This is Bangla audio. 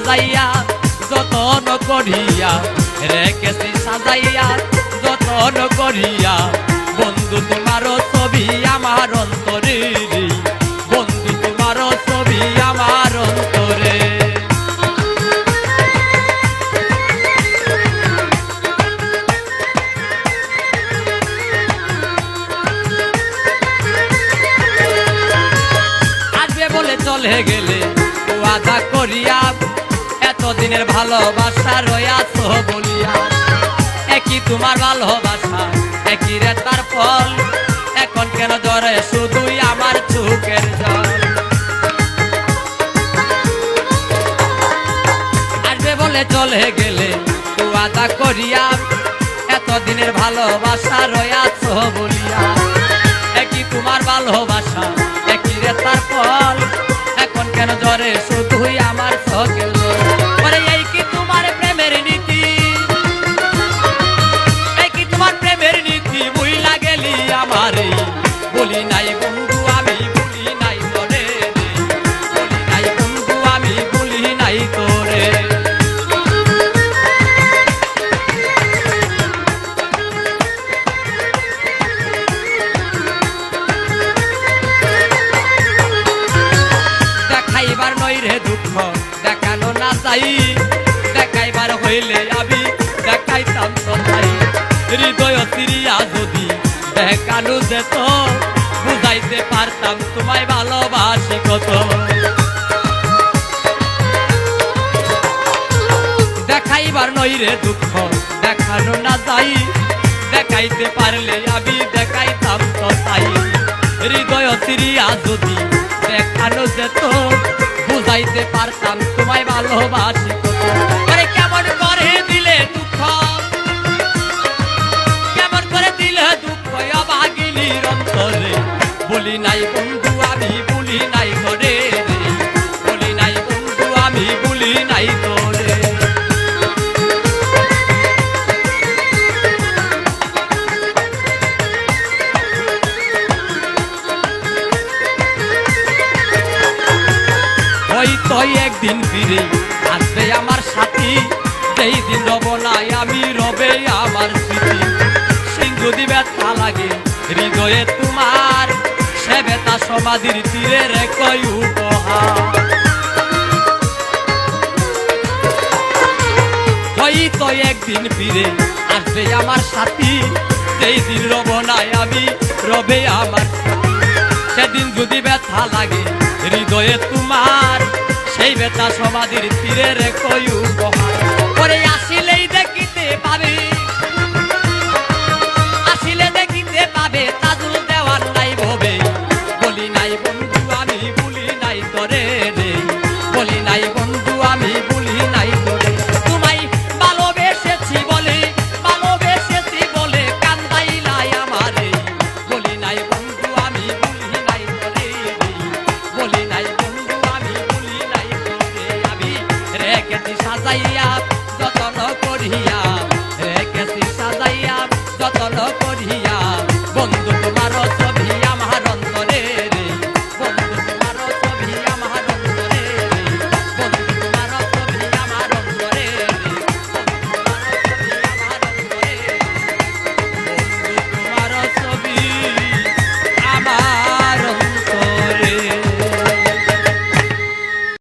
সাজাইয়া যতন করিয়া রেখেছি সাজাইয়া যতন করিয়া বন্ধু তোমারও ছবি আমার অন্তরে বন্ধু তোমারও ছবি আমার অন্তরে আসবে বলে চলে গেলে ওয়াদা করিয়া এতদিনের ভালোবাসা রয়াছো বলিয়া একই তোমার ভালোবাসা একই রে তার ফল এখন কেন ধরে শুধুই আমার চোখের জল আসবে বলে চলে গেলে ওয়াদা করিয়া এতদিনের ভালোবাসা রয়াছো বলিয়া একই তোমার ভালোবাসা একই রে তার ফল এখন কেন ধরে শুধুই আমার চোখের জল ওরে এই কি তোমার প্রেমের নীতি এই কি তোমার প্রেমের নীতি বুইলা গেলি আমারে বলি নাই বন্ধু আমি বলি নাই তোরে বলি নাই বন্ধু আমি বলি নাই তোরে দেখাইবার নই রে দুঃখ দেখানো না চাই দেখাইবার হইলে আমি দেখাইতাম তো তাই হৃদয় চিরিয়া যদি দেখানো যেত বুঝাইতে পারতাম তোমায় ভালোবাসি কত দেখাইবার নই রে দুঃখ দেখানো না যাই দেখাইতে পারলে আমি দেখাইতাম তো তাই হৃদয় চিরিয়া যদি দেখানো যেত বুঝাইতে পারতাম তোমায় ভালোবাসি কত আরে কেমন করে দিলে দুঃখ কেমন করে দিলে দুঃখ অভাগিনীর অন্তরে বলি নাই বন্ধু আমি বলি নাই তোরে বলি নাই বন্ধু আমি বলি নাই তোরে হয়তো একদিন ফিরে আসবে আমার সাথী যেই দিন রব নাই আমি রবে আমার স্মৃতি সেই যদি ব্যথা লাগে হৃদয়ে তোমার সে ব্যথা সমাধির তীরে রেখে উপহার হয়তো একদিন ফিরে আসবে আমার সাথী যেই দিন রব নাই আমি রবে আমার সেদিন যদি ব্যথা লাগে হৃদয়ে তোমার সেই ব্যথা সমাধির তীরে রেখে উপহার করে আসিলেই